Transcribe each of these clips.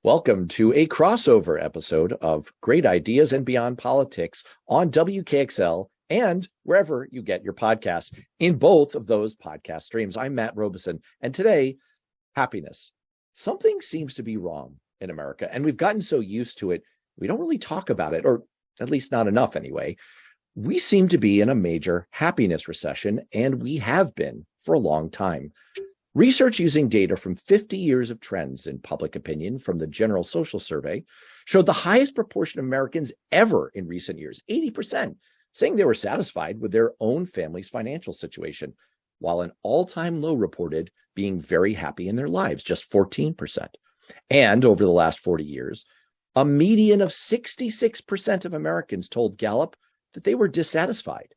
Welcome to a crossover episode of Great Ideas and Beyond Politics on WKXL and wherever you get your podcasts in both of those podcast streams. I'm Matt Robeson, and today, happiness. Something seems to be wrong in America, and we've gotten so used to it, we don't really talk about it, or at least not enough anyway. We seem to be in a major happiness recession, and we have been for a long time. Research using data from 50 years of trends in public opinion from the General Social Survey showed the highest proportion of Americans ever in recent years, 80%, saying they were satisfied with their own family's financial situation, while an all-time low reported being very happy in their lives, just 14%. And over the last 40 years, a median of 66% of Americans told Gallup that they were dissatisfied.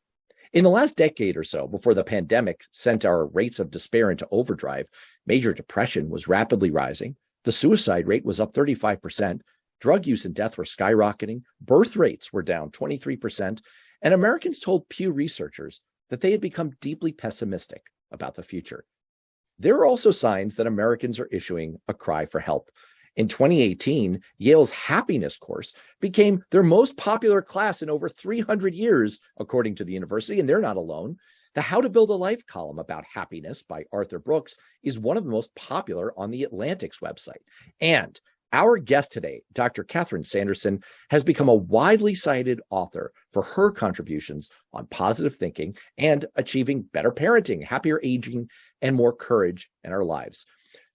In the last decade or so, before the pandemic sent our rates of despair into overdrive, major depression was rapidly rising. The suicide rate was up 35%. Drug use and death were skyrocketing. Birth rates were down 23%. And Americans told Pew researchers that they had become deeply pessimistic about the future. There are also signs that Americans are issuing a cry for help. In 2018, Yale's happiness course became their most popular class in over 300 years, according to the university, and they're not alone. The How to Build a Life column about happiness by Arthur Brooks is one of the most popular on the Atlantic's website. And our guest today, Dr. Catherine Sanderson, has become a widely cited author for her contributions on positive thinking and achieving better parenting, happier aging, and more courage in our lives.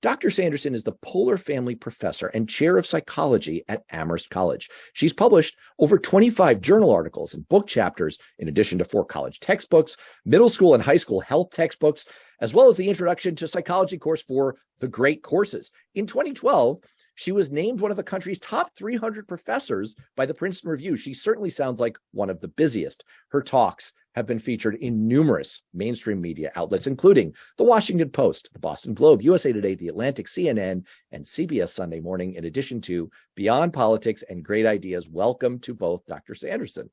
Dr. Sanderson is the Polar Family Professor and Chair of Psychology at Amherst College. She's published over 25 journal articles and book chapters, in addition to 4 college textbooks, middle school and high school health textbooks, as well as the Introduction to Psychology course for the Great Courses. In 2012, she was named one of the country's top 300 professors by the Princeton Review. She certainly sounds like one of the busiest. Her talks have been featured in numerous mainstream media outlets, including The Washington Post, The Boston Globe, USA Today, The Atlantic, CNN, and CBS Sunday Morning, in addition to Beyond Politics and Great Ideas. Welcome to both, Dr. Sanderson.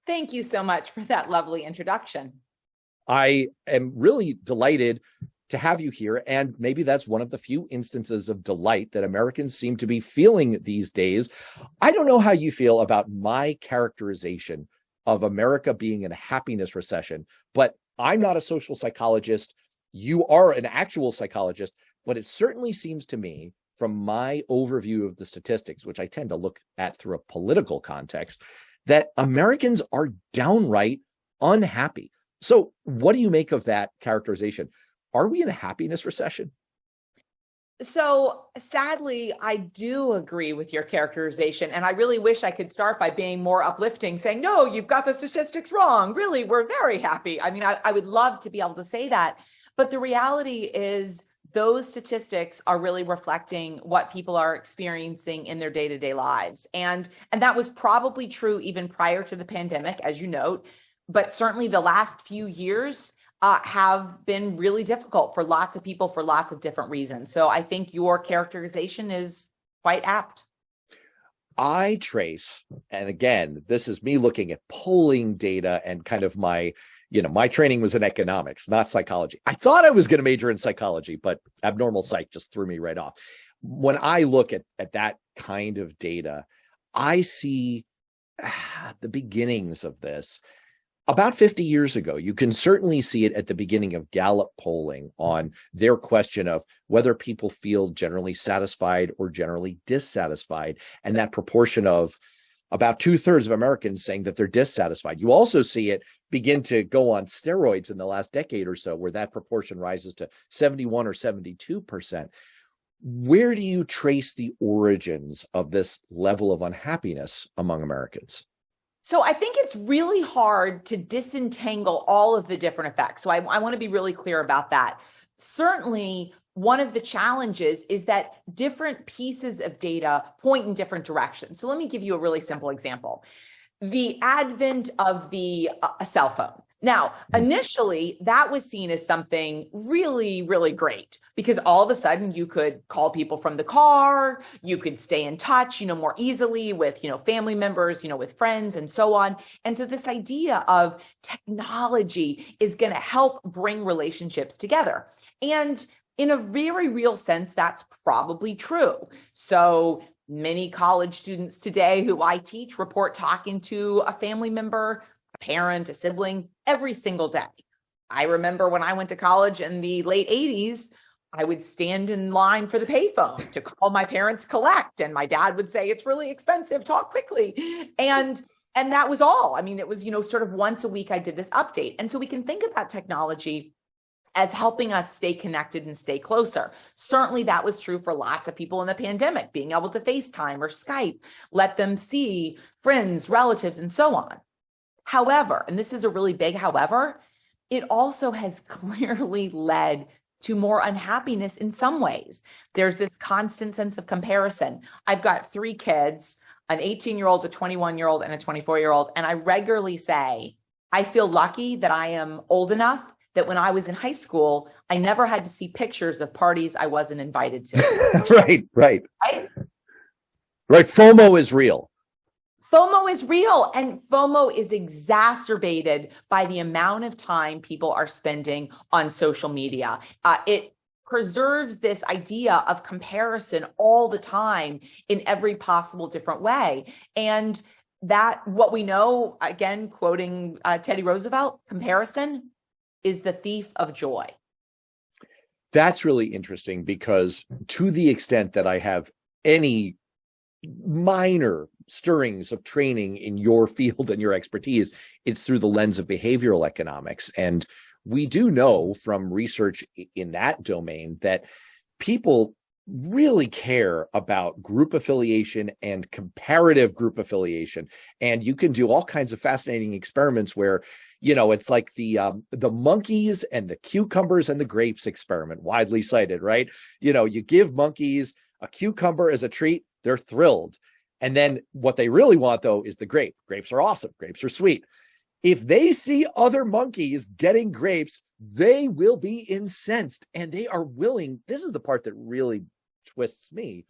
Thank you so much for that lovely introduction. I am really delighted to have you here, and maybe that's one of the few instances of delight that Americans seem to be feeling these days. I don't know how you feel about my characterization of America being in a happiness recession, but I'm not a social psychologist. You are an actual psychologist, but it certainly seems to me, from my overview of the statistics, which I tend to look at through a political context, that Americans are downright unhappy. So what do you make of that characterization? Are we in a happiness recession? So sadly, I do agree with your characterization. And I really wish I could start by being more uplifting, saying, no, you've got the statistics wrong. Really, we're very happy. I mean, I would love to be able to say that. But the reality is those statistics are really reflecting what people are experiencing in their day-to-day lives. And that was probably true even prior to the pandemic, as you note. But certainly the last few years have been really difficult for lots of people for lots of different reasons. So I think your characterization is quite apt. I trace, and again, this is me looking at polling data and kind of my training was in economics, not psychology. I thought I was going to major in psychology, but abnormal psych just threw me right off. When I look at that kind of data, I see the beginnings of this. About 50 years ago, you can certainly see it at the beginning of Gallup polling on their question of whether people feel generally satisfied or generally dissatisfied, and that proportion of about 2/3 of Americans saying that they're dissatisfied. You also see it begin to go on steroids in the last decade or so, where that proportion rises to 71 or 72%. Where do you trace the origins of this level of unhappiness among Americans? So I think it's really hard to disentangle all of the different effects. So I want to be really clear about that. Certainly, one of the challenges is that different pieces of data point in different directions. So let me give you a really simple example. The advent of the cell phone. Now, initially, that was seen as something really, really great because all of a sudden you could call people from the car, you could stay in touch, more easily with, family members, with friends and so on. And so this idea of technology is going to help bring relationships together. And in a very real sense, that's probably true. So many college students today who I teach report talking to a family member, a parent, a sibling every single day. I remember when I went to college in the late 80s, I would stand in line for the payphone to call my parents collect. And my dad would say, it's really expensive, talk quickly. And that was all. I mean, it was, sort of once a week I did this update. And so we can think about technology as helping us stay connected and stay closer. Certainly that was true for lots of people in the pandemic, being able to FaceTime or Skype, let them see friends, relatives, and so on. However, and this is a really big however, it also has clearly led to more unhappiness in some ways. There's this constant sense of comparison. I've got 3 kids, an 18-year-old, a 21-year-old, and a 24-year-old. And I regularly say, I feel lucky that I am old enough that when I was in high school, I never had to see pictures of parties I wasn't invited to. Right. FOMO is real. FOMO is real, and FOMO is exacerbated by the amount of time people are spending on social media. It preserves this idea of comparison all the time in every possible different way. And that, what we know, again, quoting Teddy Roosevelt, comparison is the thief of joy. That's really interesting, because to the extent that I have any minor stirrings of training in your field and your expertise, it's through the lens of behavioral economics. And we do know from research in that domain that people really care about group affiliation and comparative group affiliation. And you can do all kinds of fascinating experiments where, it's like the monkeys and the cucumbers and the grapes experiment, widely cited, right? You give monkeys a cucumber as a treat, they're thrilled. And then what they really want, though, is the grape. Grapes are awesome. Grapes are sweet. If they see other monkeys getting grapes, they will be incensed, and they are willing. This is the part that really twists me.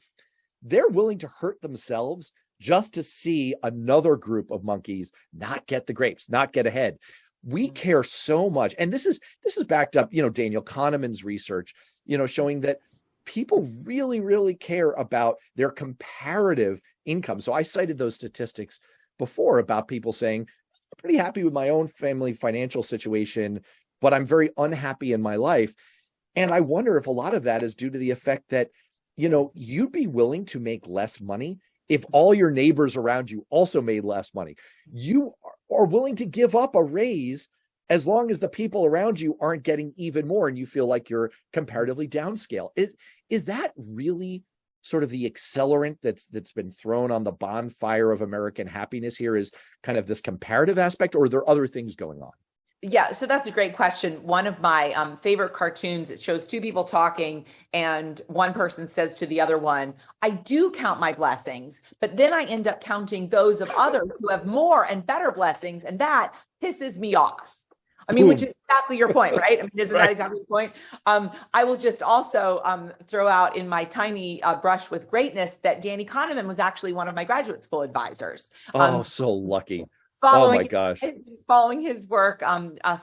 They're willing to hurt themselves just to see another group of monkeys not get the grapes, not get ahead. We care so much. And this is backed up, Daniel Kahneman's research, showing that people really, really care about their comparative income. So I cited those statistics before about people saying, I'm pretty happy with my own family financial situation, but I'm very unhappy in my life. And I wonder if a lot of that is due to the effect that, you'd be willing to make less money if all your neighbors around you also made less money. You are willing to give up a raise as long as the people around you aren't getting even more and you feel like you're comparatively downscale. Is that really sort of the accelerant that's been thrown on the bonfire of American happiness here, is kind of this comparative aspect, or are there other things going on? Yeah, so that's a great question. One of my favorite cartoons, it shows 2 people talking, and one person says to the other one, I do count my blessings, but then I end up counting those of others who have more and better blessings, and that pisses me off. I mean, which is exactly your point, right? I mean, isn't that exactly the point? I will just also throw out in my tiny brush with greatness that Danny Kahneman was actually one of my graduate school advisors. So lucky. Oh my gosh. Following his work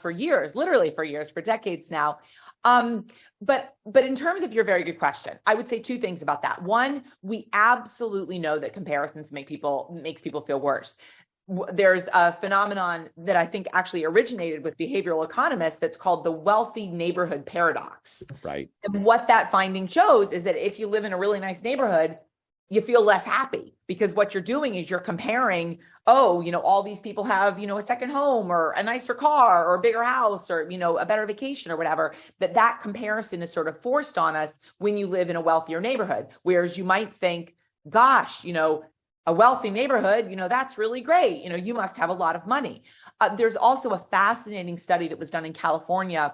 for years, literally for years, for decades now. But in terms of your very good question, I would say 2 things about that. One, we absolutely know that comparisons makes people feel worse. There's a phenomenon that I think actually originated with behavioral economists that's called the wealthy neighborhood paradox. Right. And what that finding shows is that if you live in a really nice neighborhood, you feel less happy, because what you're doing is you're comparing, all these people have, a second home or a nicer car or a bigger house or, a better vacation or whatever, that comparison is sort of forced on us when you live in a wealthier neighborhood. Whereas you might think, gosh, a wealthy neighborhood, that's really great. You must have a lot of money. There's also a fascinating study that was done in California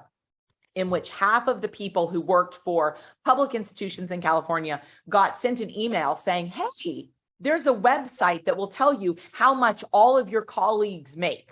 in which half of the people who worked for public institutions in California got sent an email saying, hey, there's a website that will tell you how much all of your colleagues make.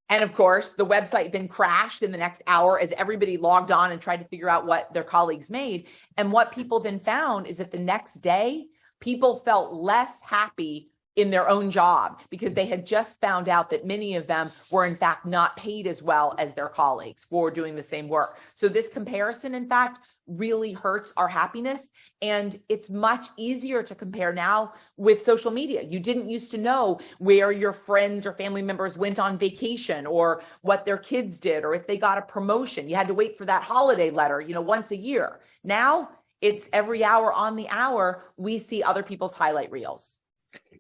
And of course, the website then crashed in the next hour as everybody logged on and tried to figure out what their colleagues made. And what people then found is that the next day, people felt less happy in their own job because they had just found out that many of them were in fact not paid as well as their colleagues for doing the same work. So this comparison, in fact, really hurts our happiness. And it's much easier to compare now with social media. You didn't used to know where your friends or family members went on vacation or what their kids did or if they got a promotion. You had to wait for that holiday letter, once a year. Now it's every hour on the hour, we see other people's highlight reels.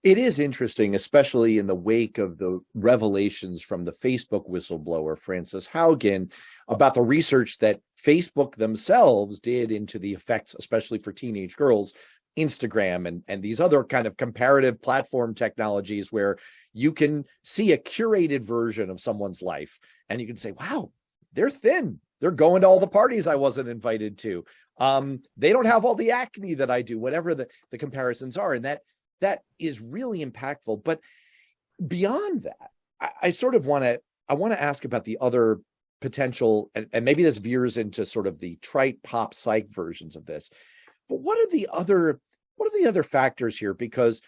It is interesting, especially in the wake of the revelations from the Facebook whistleblower, Frances Haugen, about the research that Facebook themselves did into the effects, especially for teenage girls, Instagram and these other kind of comparative platform technologies where you can see a curated version of someone's life and you can say, wow, they're thin. They're going to all the parties I wasn't invited to. They don't have all the acne that I do, whatever the comparisons are. And that is really impactful. But beyond that, I sort of want to ask about the other potential, and maybe this veers into sort of the trite pop psych versions of this. But what are the other factors here? Because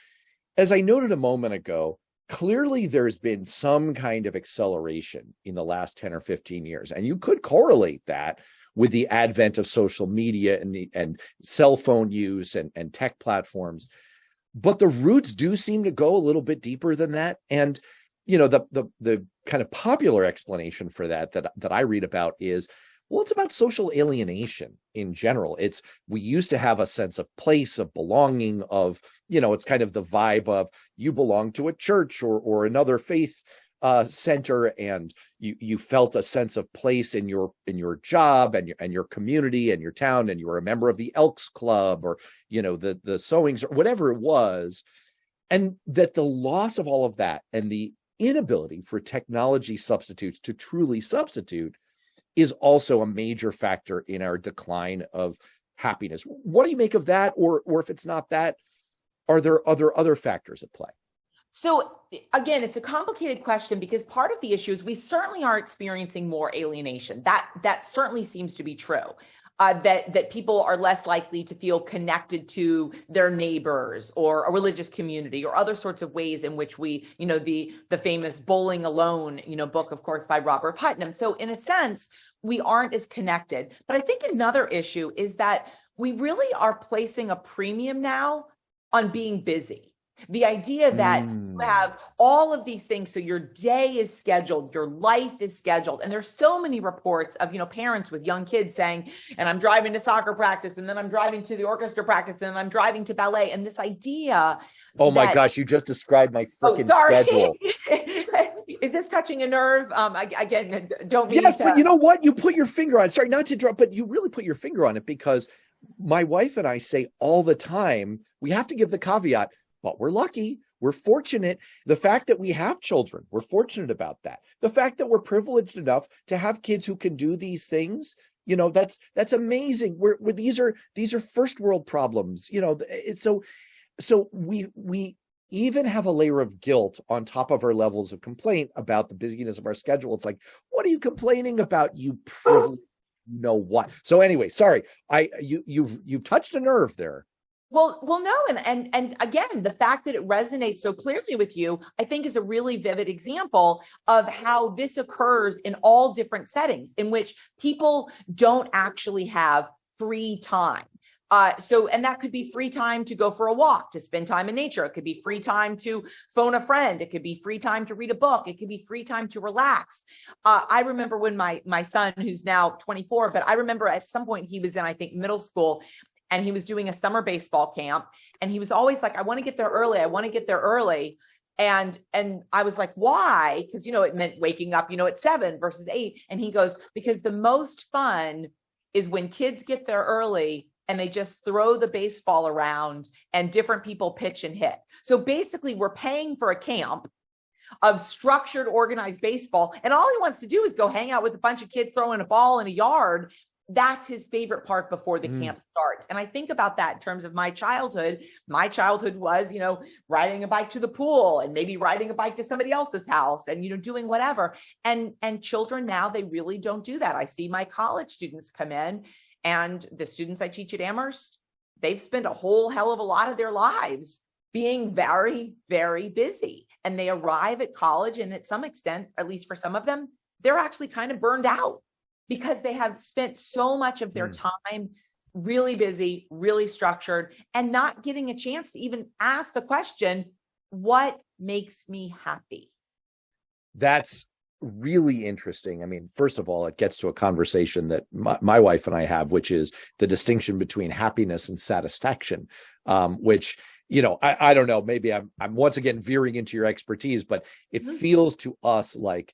as I noted a moment ago, clearly there's been some kind of acceleration in the last 10 or 15 years. And you could correlate that with the advent of social media and cell phone use and tech platforms. But the roots do seem to go a little bit deeper than that. And, the kind of popular explanation for that I read about is, well, it's about social alienation in general. We used to have a sense of place, of belonging, of, it's kind of the vibe of you belong to a church or another faith center, and you felt a sense of place in your job and your community and your town, and you were a member of the Elks Club or the Sewings or whatever it was, and that the loss of all of that and the inability for technology substitutes to truly substitute is also a major factor in our decline of happiness. What do you make of that? Or if it's not that, are there other factors at play? So again, it's a complicated question because part of the issue is we certainly are experiencing more alienation. That certainly seems to be true. That people are less likely to feel connected to their neighbors or a religious community or other sorts of ways in which we, the famous Bowling Alone, book, of course, by Robert Putnam. So in a sense, we aren't as connected. But I think another issue is that we really are placing a premium now on being busy. The idea that you have all of these things, so your day is scheduled, your life is scheduled. And there's so many reports of, parents with young kids saying, and I'm driving to soccer practice, and then I'm driving to the orchestra practice, and then I'm driving to ballet. And this idea. Oh my gosh, you just described my freaking schedule. Is this touching a nerve? Again, don't mean Yes, but you know what? You put your finger on it. Sorry, not to interrupt, but you really put your finger on it, because my wife and I say all the time, we have to give the caveat, but we're lucky. We're fortunate. The fact that we have children, we're fortunate about that. The fact that we're privileged enough to have kids who can do these things, that's amazing. These are first world problems. It's so we even have a layer of guilt on top of our levels of complaint about the busyness of our schedule. It's like, what are you complaining about, you privileged? What? So anyway, sorry, you've touched a nerve there. Well, no, and again, the fact that it resonates so clearly with you, I think, is a really vivid example of how this occurs in all different settings in which people don't actually have free time. And that could be free time to go for a walk, to spend time in nature. It could be free time to phone a friend. It could be free time to read a book. It could be free time to relax. I remember when my son, who's now 24, but I remember at some point he was in, I think, middle school, and he was doing a summer baseball camp. And he was always like, I want to get there early. I want to get there early. And I was like, why? Because, it meant waking up, at 7 versus 8. And he goes, because the most fun is when kids get there early and they just throw the baseball around and different people pitch and hit. So basically we're paying for a camp of structured, organized baseball. And all he wants to do is go hang out with a bunch of kids throwing a ball in a yard. That's his favorite part before the camp starts. And I think about that in terms of my childhood. My childhood was, riding a bike to the pool and maybe riding a bike to somebody else's house and, doing whatever. And children now, they really don't do that. I see my college students come in, and the students I teach at Amherst, they've spent a whole hell of a lot of their lives being very, very busy. And they arrive at college, and at some extent, at least for some of them, they're actually kind of burned out because they have spent so much of their time really busy, really structured, and not getting a chance to even ask the question, what makes me happy? That's really interesting. I mean, first of all, it gets to a conversation that my wife and I have, which is the distinction between happiness and satisfaction, which, you know, I don't know, maybe I'm once again veering into your expertise, but it feels to us like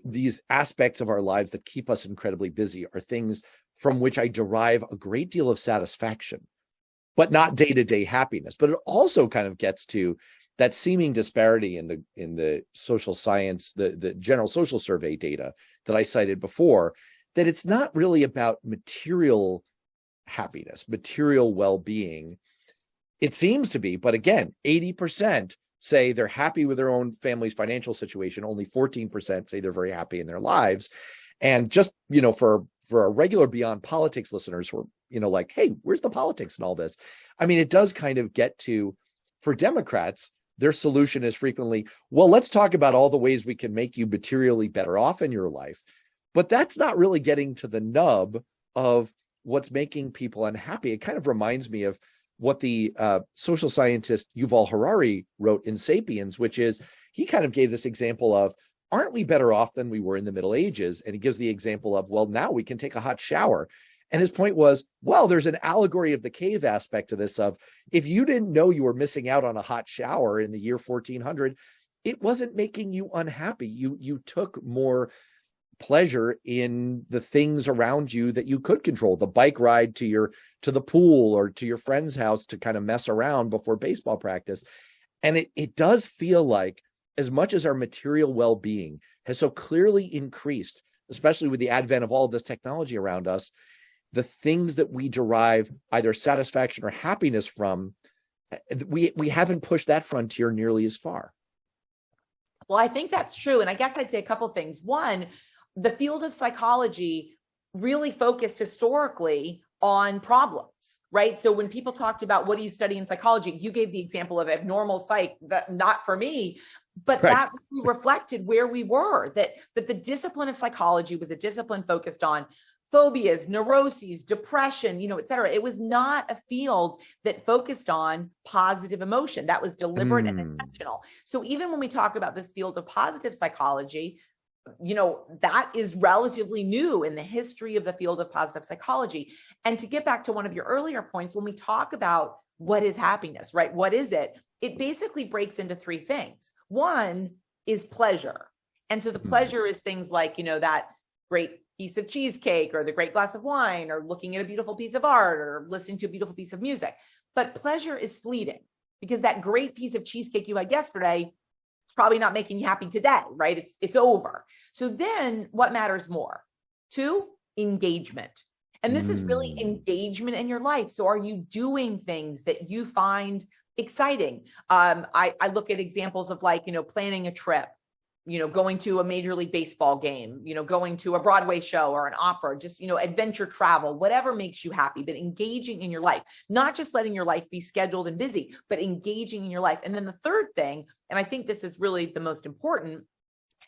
these aspects of our lives that keep us incredibly busy are things from which I derive a great deal of satisfaction, but not day-to-day happiness. But it also kind of gets to that seeming disparity in the social science, the general social survey data that I cited before, that it's not really about material happiness, material well-being. It seems to be, but again, 80% say they're happy with their own family's financial situation. Only 14% say they're very happy in their lives. And just, you know, for our regular Beyond Politics listeners who are, you know, like, hey, where's the politics and all this? I mean, it does kind of get to, for Democrats, their solution is frequently, well, let's talk about all the ways we can make you materially better off in your life. But that's not really getting to the nub of what's making people unhappy. It kind of reminds me of what the social scientist Yuval Harari wrote in Sapiens, which is he kind of gave this example of, aren't we better off than we were in the Middle Ages? And he gives the example of, well, now we can take a hot shower. And his point was, well, there's an allegory of the cave aspect to this of, if you didn't know you were missing out on a hot shower in the year 1400, it wasn't making you unhappy. You took more pleasure in the things around you that you could control, the bike ride to the pool or to your friend's house to kind of mess around before baseball practice. And it does feel like, as much as our material well-being has so clearly increased, especially with the advent of all of this technology around us, the things that we derive either satisfaction or happiness from, we haven't pushed that frontier nearly as far. Well, I think that's true. And I guess I'd say a couple of things. One, the field of psychology really focused historically on problems, right? So when people talked about what do you study in psychology, you gave the example of abnormal psych, that not for me, but right. That really reflected where we were, that the discipline of psychology was a discipline focused on phobias, neuroses, depression, et cetera. It was not a field that focused on positive emotion. That was deliberate and intentional. So even when we talk about this field of positive psychology, that is relatively new in the history of the field of positive psychology. And to get back to one of your earlier points, when we talk about what is happiness, right? What is it? It basically breaks into three things. One is pleasure. And so the pleasure is things like, that great piece of cheesecake or the great glass of wine or looking at a beautiful piece of art or listening to a beautiful piece of music. But pleasure is fleeting because that great piece of cheesecake you had yesterday, it's probably not making you happy today, right? It's over. So then what matters more? Two, engagement. And this is really engagement in your life. So are you doing things that you find exciting? I look at examples of planning a trip, going to a Major League Baseball game, going to a Broadway show or an opera, just, adventure travel, whatever makes you happy, but engaging in your life, not just letting your life be scheduled and busy, but engaging in your life. And then the third thing, and I think this is really the most important,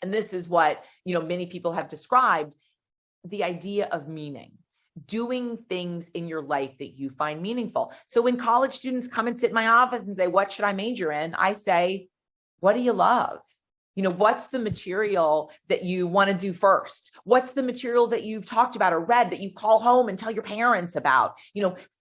and this is what, many people have described, the idea of meaning, doing things in your life that you find meaningful. So when college students come and sit in my office and say, what should I major in? I say, what do you love? What's the material that you want to do first? What's the material that you've talked about or read that you call home and tell your parents about?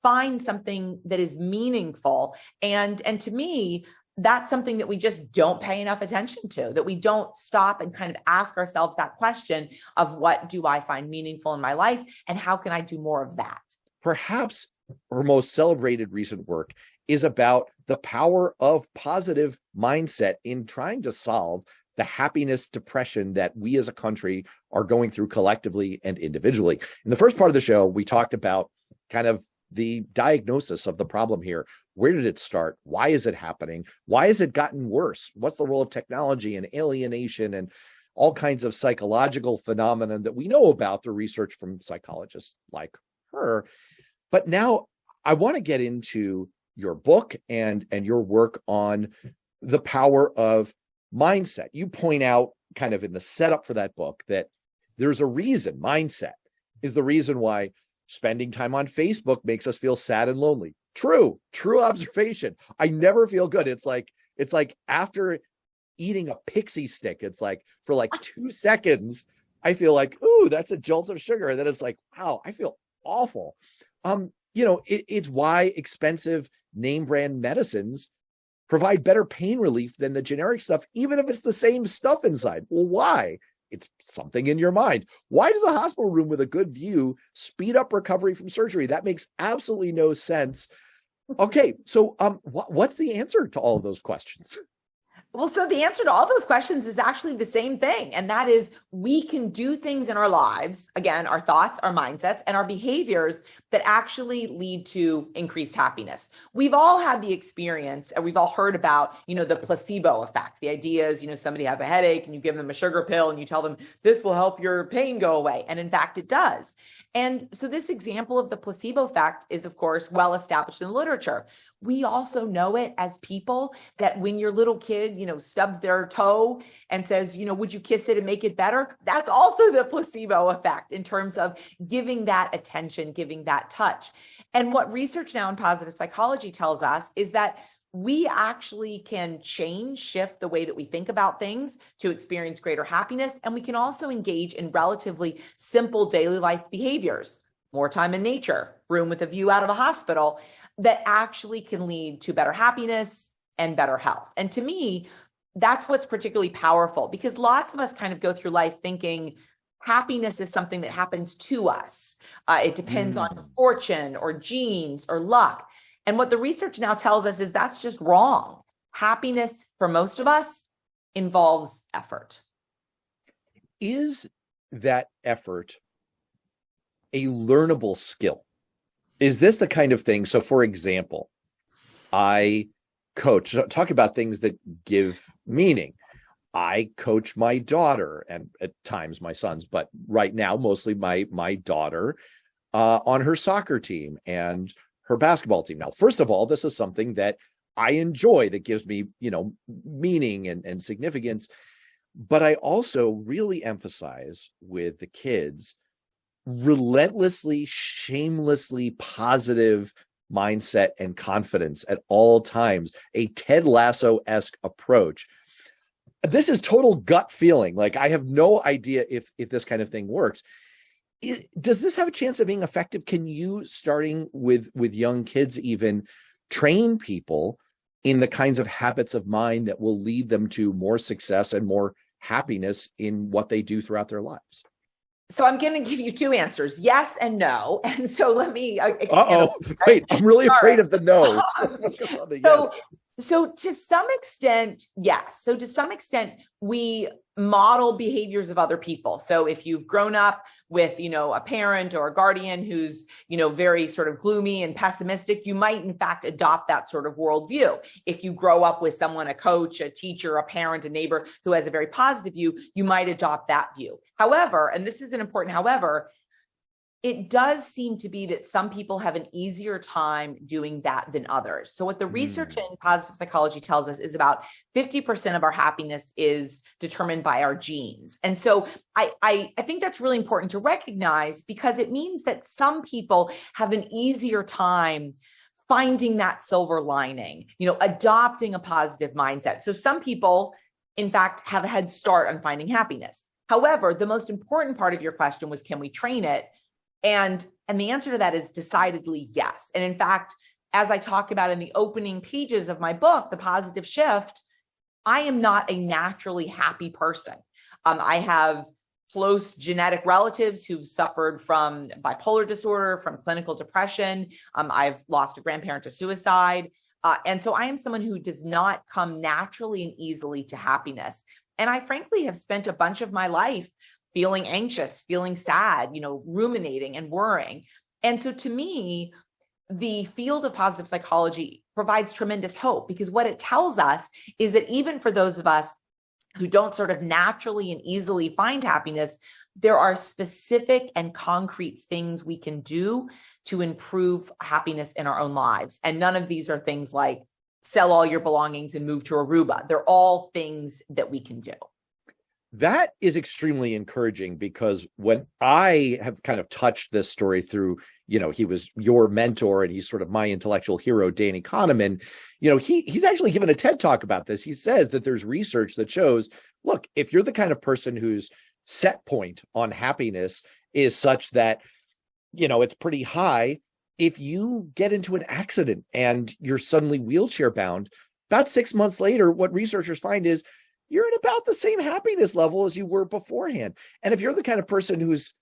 Find something that is meaningful. And to me, that's something that we just don't pay enough attention to, that we don't stop and kind of ask ourselves that question of what do I find meaningful in my life and how can I do more of that? Perhaps her most celebrated recent work is about the power of positive mindset in trying to solve the happiness depression that we as a country are going through collectively and individually. In the first part of the show, we talked about kind of the diagnosis of the problem here. Where did it start? Why is it happening? Why has it gotten worse? What's the role of technology and alienation and all kinds of psychological phenomena that we know about through research from psychologists like her? But now I want to get into your book and your work on the power of mindset. You point out kind of in the setup for that book that there's a reason mindset is the reason why spending time on Facebook makes us feel sad and lonely. True observation. I never feel good. It's like after eating a pixie stick, it's like for like 2 seconds, I feel like, ooh, that's a jolt of sugar. And then it's like, wow, I feel awful. It's why expensive name brand medicines provide better pain relief than the generic stuff, even if it's the same stuff inside. Well, why? It's something in your mind. Why does a hospital room with a good view speed up recovery from surgery? That makes absolutely no sense. Okay, so what's the answer to all of those questions? Well, so the answer to all those questions is actually the same thing. And that is, we can do things in our lives, again, our thoughts, our mindsets, and our behaviors that actually lead to increased happiness. We've all had the experience, and we've all heard about, the placebo effect. The idea is, somebody has a headache and you give them a sugar pill and you tell them this will help your pain go away. And in fact, it does. And so this example of the placebo effect is, of course, well established in literature. We also know it as people that when your little kid, stubs their toe and says, would you kiss it and make it better? That's also the placebo effect in terms of giving that attention, giving that touch. And what research now in positive psychology tells us is that we actually can shift the way that we think about things to experience greater happiness. And we can also engage in relatively simple daily life behaviors, more time in nature, room with a view out of the hospital, that actually can lead to better happiness and better health. And to me, that's what's particularly powerful, because lots of us kind of go through life thinking happiness is something that happens to us. It depends on fortune or genes or luck. And what the research now tells us is that's just wrong. Happiness for most of us involves effort. Is that effort a learnable skill? Is this the kind of thing? So, for example, I coach, talk about things that give meaning. I coach my daughter and at times my sons, but right now, mostly my daughter on her soccer team and her basketball team. Now, first of all, this is something that I enjoy, that gives me, meaning and significance. But I also really emphasize with the kids relentlessly, shamelessly positive mindset and confidence at all times, a Ted Lasso-esque approach. This is total gut feeling. Like, I have no idea if this kind of thing works. Does this have a chance of being effective? Can you, starting with young kids even, train people in the kinds of habits of mind that will lead them to more success and more happiness in what they do throughout their lives? So I'm going to give you two answers, yes and no. And so let me Wait, I'm really afraid of the no. So to some extent, yes. So to some extent, we model behaviors of other people. So if you've grown up with, a parent or a guardian who's, very sort of gloomy and pessimistic, you might in fact adopt that sort of worldview. If you grow up with someone, a coach, a teacher, a parent, a neighbor who has a very positive view, you might adopt that view. However, and this is an important however, it does seem to be that some people have an easier time doing that than others. So what the research in positive psychology tells us is about 50% of our happiness is determined by our genes. And so I think that's really important to recognize, because it means that some people have an easier time finding that silver lining, adopting a positive mindset. So some people, in fact, have a head start on finding happiness. However, the most important part of your question was, can we train it? And the answer to that is decidedly yes. And in fact, as I talk about in the opening pages of my book, The Positive Shift, I am not a naturally happy person. I have close genetic relatives who've suffered from bipolar disorder, from clinical depression. I've lost a grandparent to suicide. And so I am someone who does not come naturally and easily to happiness. And I frankly have spent a bunch of my life feeling anxious, feeling sad, ruminating and worrying. And so to me, the field of positive psychology provides tremendous hope, because what it tells us is that even for those of us who don't sort of naturally and easily find happiness, there are specific and concrete things we can do to improve happiness in our own lives. And none of these are things like sell all your belongings and move to Aruba. They're all things that we can do. That is extremely encouraging, because when I have kind of touched this story through, he was your mentor and he's sort of my intellectual hero, Danny Kahneman, he's actually given a TED talk about this. He says that there's research that shows, look, if you're the kind of person whose set point on happiness is such that, it's pretty high, if you get into an accident and you're suddenly wheelchair bound, about 6 months later, what researchers find is you're at about the same happiness level as you were beforehand. And if you're the kind of person whose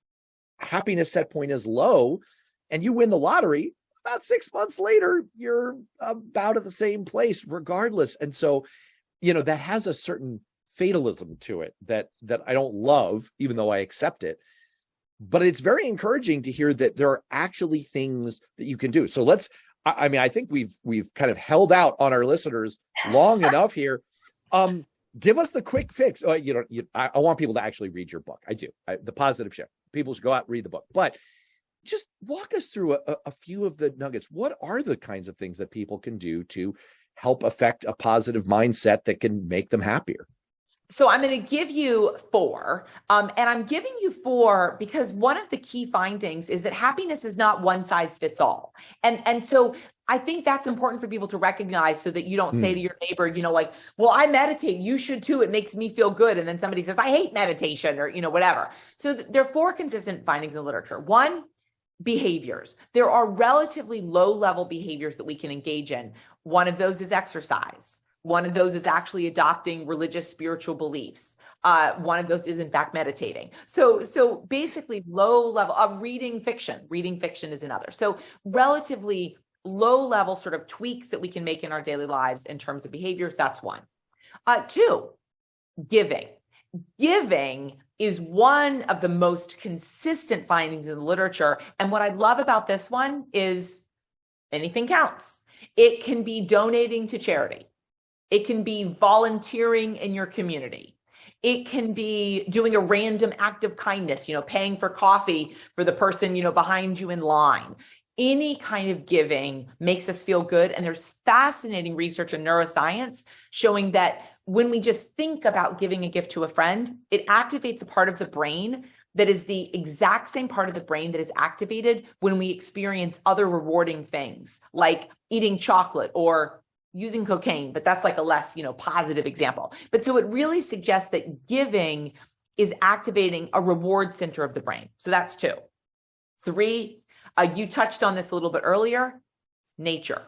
happiness set point is low and you win the lottery, about 6 months later, you're about at the same place regardless. And so, that has a certain fatalism to it that I don't love, even though I accept it. But it's very encouraging to hear that there are actually things that you can do. So I think we've kind of held out on our listeners long enough here. Give us the quick fix. I want people to actually read your book. I do. The Positive Shift. People should go out and read the book. But just walk us through a few of the nuggets. What are the kinds of things that people can do to help affect a positive mindset that can make them happier? So I'm going to give you 4, and I'm giving you 4 because one of the key findings is that happiness is not one size fits all. And so I think that's important for people to recognize, so that you don't say to your neighbor, well, I meditate, you should too, it makes me feel good. And then somebody says, I hate meditation, or, whatever. So there are 4 consistent findings in literature. 1, behaviors. There are relatively low-level behaviors that we can engage in. One of those is exercise. One of those is actually adopting religious spiritual beliefs. One of those is, in fact, meditating. So basically low level of reading fiction. Reading fiction is another. So relatively low level sort of tweaks that we can make in our daily lives in terms of behaviors. That's 1. 2, giving. Giving is one of the most consistent findings in the literature. And what I love about this one is anything counts. It can be donating to charity. It can be volunteering in your community. It can be doing a random act of kindness, paying for coffee for the person, behind you in line. Any kind of giving makes us feel good. And there's fascinating research in neuroscience showing that when we just think about giving a gift to a friend, it activates a part of the brain that is the exact same part of the brain that is activated when we experience other rewarding things, like eating chocolate or using cocaine, but that's like a less, positive example. But so it really suggests that giving is activating a reward center of the brain. So that's 2. 3, you touched on this a little bit earlier, nature.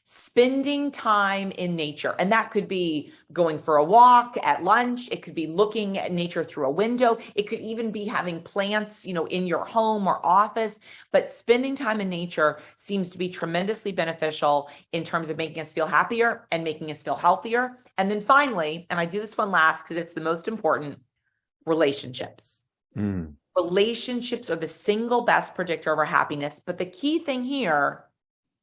Spending time in nature. And that could be going for a walk at lunch. It could be looking at nature through a window. It could even be having plants, in your home or office. But spending time in nature seems to be tremendously beneficial in terms of making us feel happier and making us feel healthier. And then finally, and I do this one last because it's the most important, relationships. Relationships are the single best predictor of our happiness. But the key thing here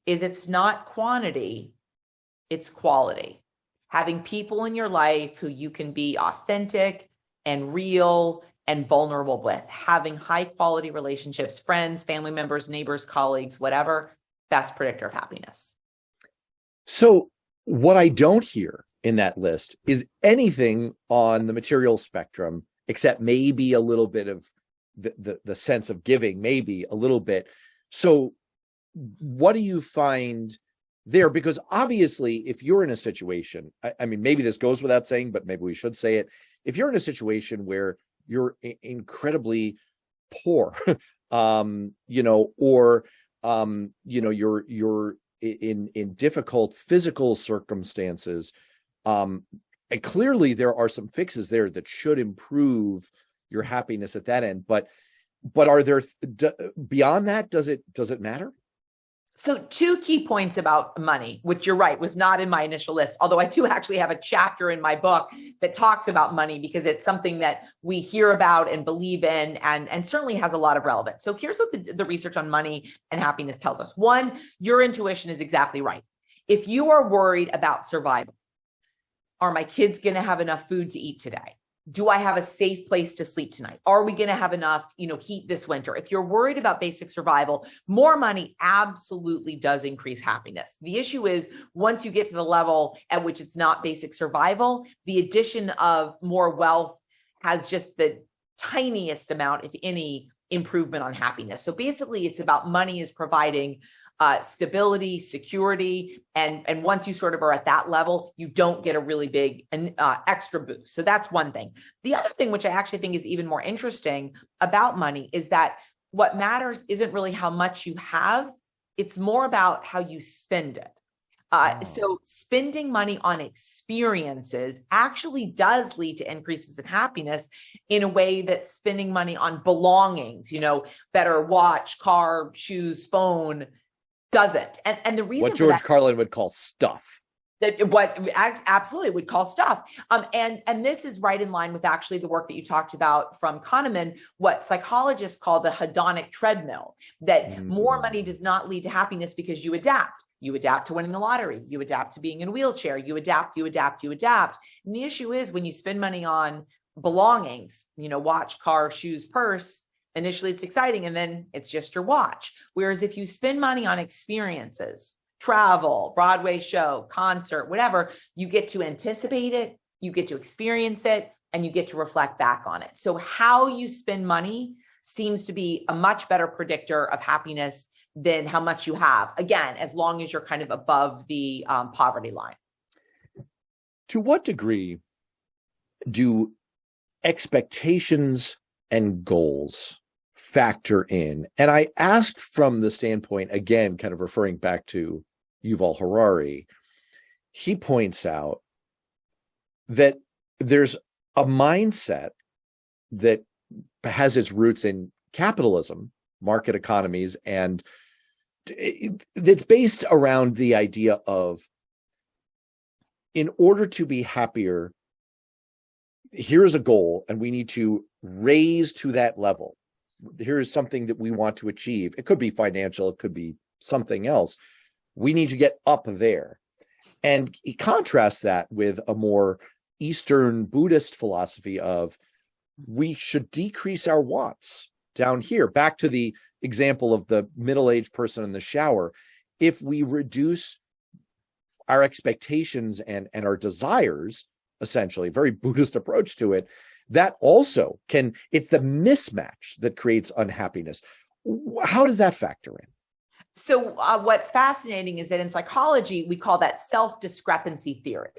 is it's not quantity, it's quality. Having people in your life who you can be authentic and real and vulnerable with, having high quality relationships, friends, family members, neighbors, colleagues, whatever, best predictor of happiness. So what I don't hear in that list is anything on the material spectrum, except maybe a little bit of the sense of giving, maybe a little bit. So what do you find there? Because obviously, if you're in a situation, I mean, maybe this goes without saying, but maybe we should say it. If you're in a situation where you're incredibly poor, or you're in difficult physical circumstances, and clearly there are some fixes there that should improve your happiness at that end. But are there beyond that? Does it matter? So 2 key points about money, which you're right, was not in my initial list, although I do actually have a chapter in my book that talks about money because it's something that we hear about and believe in and certainly has a lot of relevance. So here's what the research on money and happiness tells us. 1, your intuition is exactly right. If you are worried about survival, Are my kids going to have enough food to eat today? Do I have a safe place to sleep tonight? Are we going to have enough, heat this winter? If you're worried about basic survival, more money absolutely does increase happiness. The issue is once you get to the level at which it's not basic survival, the addition of more wealth has just the tiniest amount, if any, improvement on happiness. So basically, it's about money is providing stability, security, and once you sort of are at that level, you don't get a really big extra boost. So that's one thing. The other thing, which I actually think is even more interesting about money, is that what matters isn't really how much you have, it's more about how you spend it. So spending money on experiences actually does lead to increases in happiness in a way that spending money on belongings, better watch, car, shoes, phone, doesn't. And the reason what George Carlin would call stuff. Absolutely would call stuff. And this is right in line with actually the work that you talked about from Kahneman, what psychologists call the hedonic treadmill, that more money does not lead to happiness because you adapt. You adapt to winning the lottery. You adapt to being in a wheelchair. You adapt. And the issue is when you spend money on belongings, watch, car, shoes, purse, initially it's exciting and then it's just your watch. Whereas if you spend money on experiences, travel, Broadway show, concert, whatever, you get to anticipate it, you get to experience it, and you get to reflect back on it. So how you spend money seems to be a much better predictor of happiness than how much you have. Again, as long as you're kind of above the poverty line. To what degree do expectations and goals factor in? And I ask from the standpoint, again, kind of referring back to Yuval Harari, he points out that there's a mindset that has its roots in capitalism, market economies, and it's based around the idea of, in order to be happier, here's a goal, and we need to raise to that level. Here is something that we want to achieve. It could be financial, it could be something else. We need to get up there. And he contrasts that with a more Eastern Buddhist philosophy of we should decrease our wants down here. Back to the example of the middle-aged person in the shower. If we reduce our expectations and our desires, essentially, very Buddhist approach to it, that also it's the mismatch that creates unhappiness. How does that factor in? So what's fascinating is that in psychology, we call that self-discrepancy theory.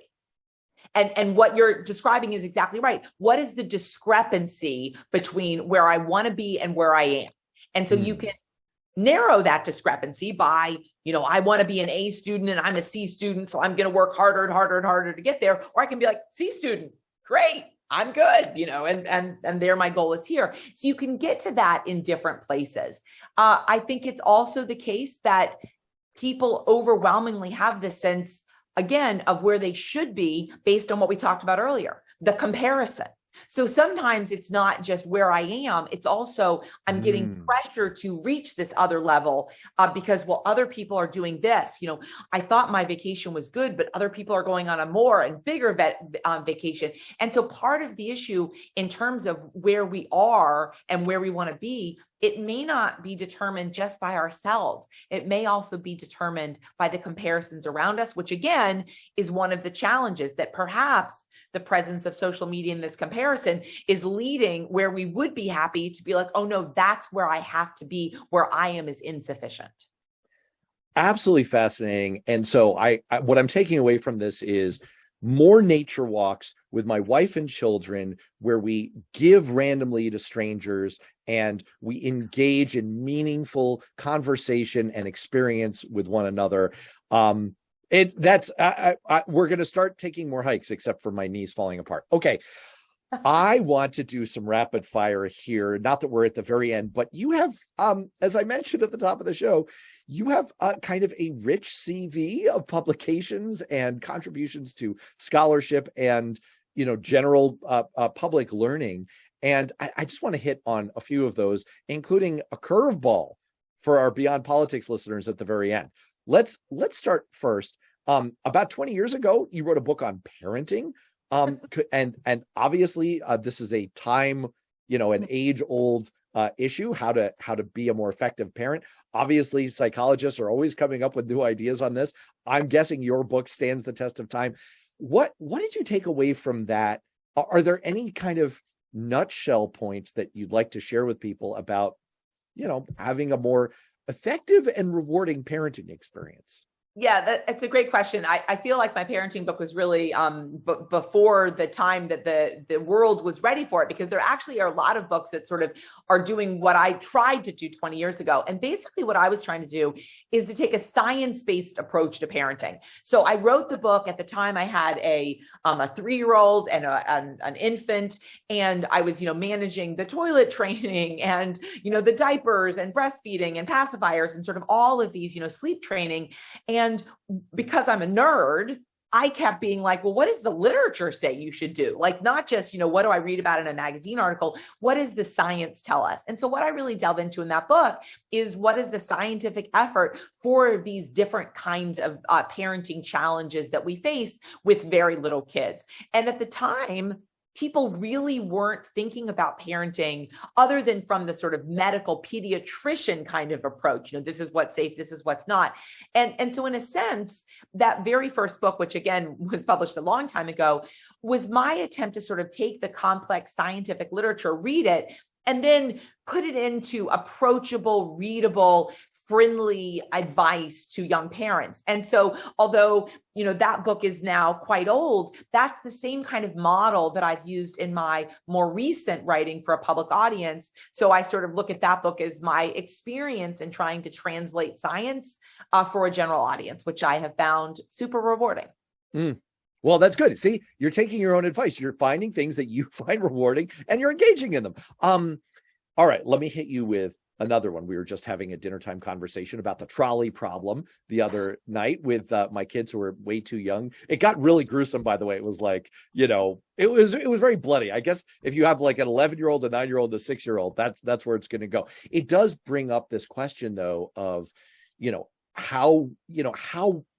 And what you're describing is exactly right. What is the discrepancy between where I want to be and where I am? And so you can narrow that discrepancy by, I want to be an A student and I'm a C student, so I'm going to work harder and harder and harder to get there. Or I can be like, C student, great, I'm good, and there my goal is here. So you can get to that in different places. I think it's also the case that people overwhelmingly have this sense, again, of where they should be based on what we talked about earlier, the comparison. So sometimes it's not just where I am, it's also I'm getting pressure to reach this other level because, other people are doing this. I thought my vacation was good, but other people are going on a more and bigger vacation. And so part of the issue in terms of where we are and where we want to be, it may not be determined just by ourselves. It may also be determined by the comparisons around us, which again is one of the challenges that perhaps the presence of social media in this comparison is leading where we would be happy to be like, oh no, that's where I have to be, where I am is insufficient. Absolutely fascinating. And so I what I'm taking away from this is more nature walks with my wife and children where we give randomly to strangers and we engage in meaningful conversation and experience with one another. We're going to start taking more hikes, except for my knees falling apart. Okay. I want to do some rapid fire here. Not that we're at the very end, but you have, as I mentioned at the top of the show, you have kind of a rich CV of publications and contributions to scholarship and, general public learning. And I just want to hit on a few of those, including a curveball for our Beyond Politics listeners at the very end. Let's start first. About 20 years ago, you wrote a book on parenting. And obviously this is a time, an age-old issue, how to be a more effective parent. Obviously, psychologists are always coming up with new ideas on this. I'm guessing your book stands the test of time. What did you take away from that? Are there any kind of nutshell points that you'd like to share with people about, having a more effective and rewarding parenting experience? Yeah, that's a great question. I feel like my parenting book was really before the time that the world was ready for it, because there actually are a lot of books that sort of are doing what I tried to do 20 years ago. And basically what I was trying to do is to take a science-based approach to parenting. So I wrote the book at the time I had a 3-year-old and an infant, and I was, managing the toilet training and, the diapers and breastfeeding and pacifiers and sort of all of these, sleep training. And because I'm a nerd, I kept being like, well, what does the literature say you should do? Like, not just, what do I read about in a magazine article? What does the science tell us? And so what I really delve into in that book is what is the scientific effort for these different kinds of parenting challenges that we face with very little kids. And at the time, people really weren't thinking about parenting other than from the sort of medical pediatrician kind of approach. This is what's safe, this is what's not. And so in a sense, that very first book, which again was published a long time ago, was my attempt to sort of take the complex scientific literature, read it, and then put it into approachable, readable, friendly advice to young parents. And so although, that book is now quite old, that's the same kind of model that I've used in my more recent writing for a public audience. So I sort of look at that book as my experience in trying to translate science for a general audience, which I have found super rewarding. Well, that's good. See, you're taking your own advice. You're finding things that you find rewarding and you're engaging in them. All right, let me hit you with another one. We were just having a dinner time conversation about the trolley problem the other night with my kids who were way too young. It got really gruesome, by the way. It was like, it was very bloody. I guess if you have like an 11-year-old, a 9-year-old, a 6-year-old, that's where it's going to go. It does bring up this question though of, how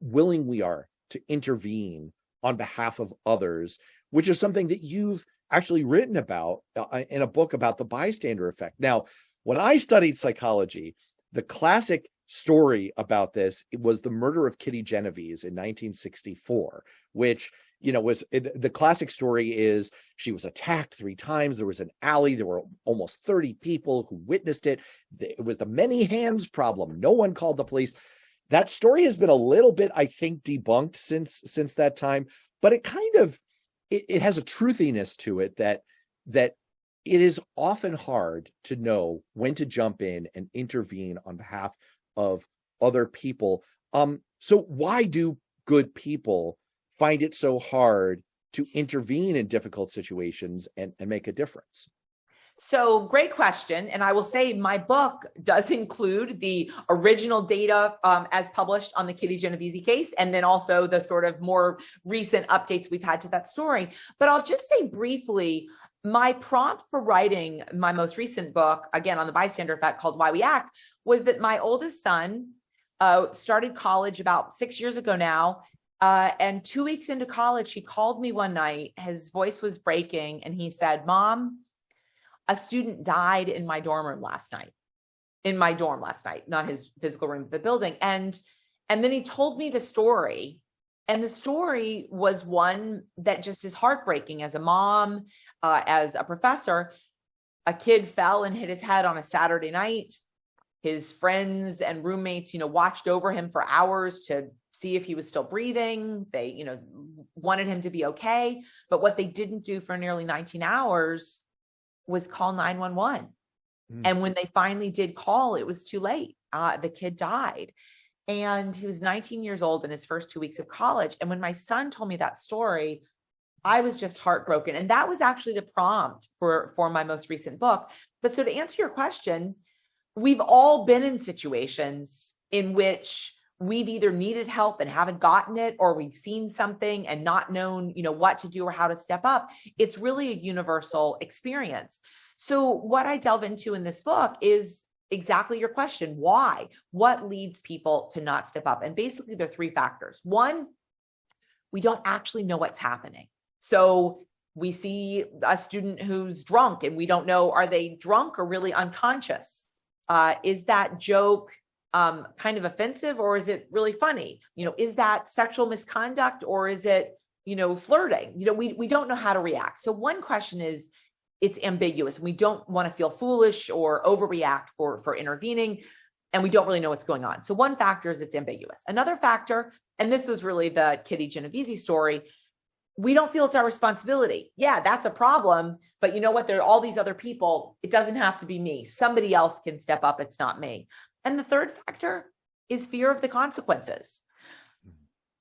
willing we are to intervene on behalf of others, which is something that you've actually written about in a book about the bystander effect. Now, when I studied psychology, the classic story about this was the murder of Kitty Genovese in 1964, which, was the classic story is she was attacked 3 times. There was an alley. There were almost 30 people who witnessed it. It was the many hands problem. No one called the police. That story has been a little bit, I think, debunked since that time, but it kind of, it has a truthiness to it that it is often hard to know when to jump in and intervene on behalf of other people. So why do good people find it so hard to intervene in difficult situations and make a difference? So great question. And I will say my book does include the original data as published on the Kitty Genovese case, and then also the sort of more recent updates we've had to that story. But I'll just say briefly, my prompt for writing my most recent book, again, on the bystander effect, called Why We Act, was that my oldest son started college about 6 years ago now. And 2 weeks into college, he called me one night. His voice was breaking. And he said, "Mom, a student died in my dorm last night, not his physical room, the building." And then he told me the story. And the story was one that just is heartbreaking. As a mom, as a professor, a kid fell and hit his head on a Saturday night. His friends and roommates, watched over him for hours to see if he was still breathing. They, wanted him to be okay. But what they didn't do for nearly 19 hours was call 911. And when they finally did call, it was too late. The kid died. And he was 19 years old in his first 2 weeks of college. And when my son told me that story, I was just heartbroken. And that was actually the prompt for my most recent book. But so to answer your question, we've all been in situations in which we've either needed help and haven't gotten it, or we've seen something and not known, what to do or how to step up. It's really a universal experience. So what I delve into in this book is exactly your question. Why? What leads people to not step up? And basically there are three factors. One, we don't actually know what's happening. So we see a student who's drunk and we don't know, are they drunk or really unconscious? Is that joke kind of offensive or is it really funny? Is that sexual misconduct or is it, flirting? We don't know how to react. So one question is, it's ambiguous. We don't want to feel foolish or overreact for intervening. And we don't really know what's going on. So one factor is it's ambiguous. Another factor, and this was really the Kitty Genovese story, we don't feel it's our responsibility. Yeah, that's a problem. But you know what? There are all these other people. It doesn't have to be me. Somebody else can step up. It's not me. And the third factor is fear of the consequences.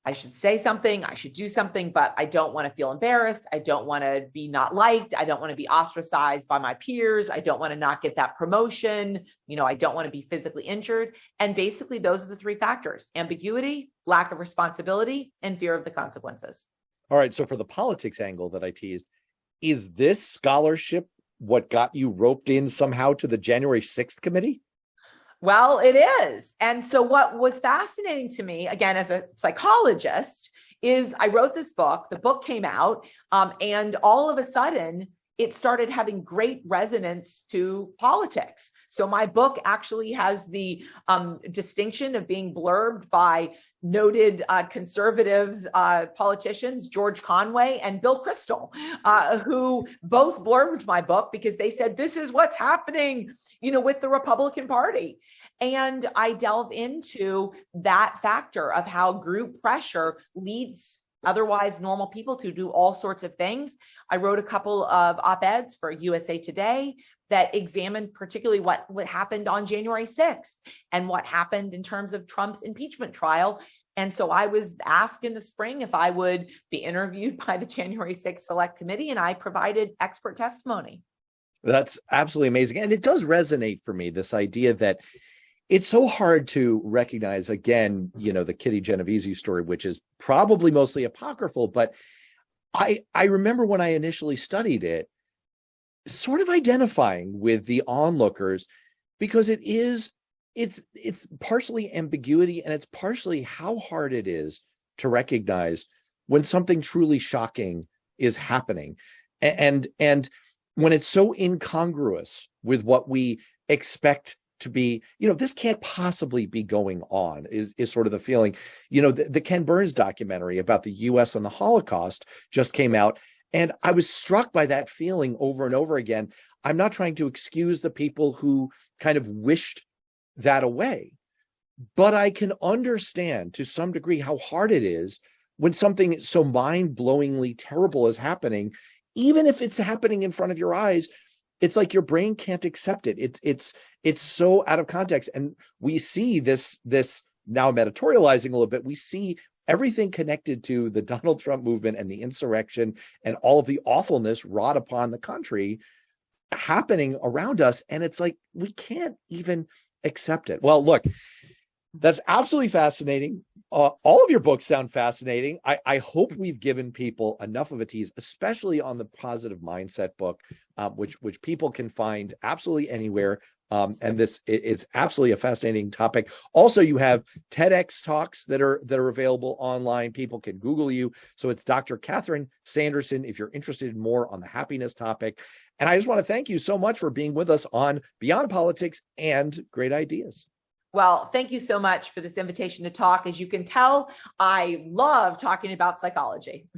I should say something, I should do something, but I don't want to feel embarrassed. I don't want to be not liked. I don't want to be ostracized by my peers. I don't want to not get that promotion. I don't want to be physically injured. And basically those are the three factors: ambiguity, lack of responsibility, and fear of the consequences. All right. So for the politics angle that I teased, is this scholarship what got you roped in somehow to the January 6th committee? Well, it is. And so what was fascinating to me, again, as a psychologist, is I wrote this book, the book came out, and all of a sudden it started having great resonance to politics. So my book actually has the distinction of being blurbed by noted conservative politicians, George Conway and Bill Kristol, who both blurbed my book because they said, this is what's happening, with the Republican Party. And I delve into that factor of how group pressure leads otherwise normal people to do all sorts of things. I wrote a couple of op-eds for USA Today that examined particularly what happened on January 6th and what happened in terms of Trump's impeachment trial. And so I was asked in the spring if I would be interviewed by the January 6th Select Committee, and I provided expert testimony. That's absolutely amazing. And it does resonate for me, this idea that it's so hard to recognize, again, the Kitty Genovese story, which is probably mostly apocryphal, but I remember when I initially studied it, sort of identifying with the onlookers, because it's partially ambiguity and it's partially how hard it is to recognize when something truly shocking is happening. And when it's so incongruous with what we expect to be, this can't possibly be going on, is sort of the feeling. The Ken Burns documentary about the U.S. and the Holocaust just came out, and I was struck by that feeling over and over again. I'm not trying to excuse the people who kind of wished that away, but I can understand to some degree how hard it is when something so mind-blowingly terrible is happening, even if it's happening in front of your eyes. It's like your brain can't accept it. It's so out of context. And we see this now, I'm editorializing a little bit. We see everything connected to the Donald Trump movement and the insurrection and all of the awfulness wrought upon the country happening around us. And it's like, we can't even accept it. Well, look, that's absolutely fascinating. All of your books sound fascinating. I hope we've given people enough of a tease, especially on the positive mindset book, which people can find absolutely anywhere. And it's absolutely a fascinating topic. Also, you have TEDx talks that are available online. People can Google you. So it's Dr. Catherine Sanderson if you're interested in more on the happiness topic. And I just want to thank you so much for being with us on Beyond Politics and Great Ideas. Well, thank you so much for this invitation to talk. As you can tell, I love talking about psychology.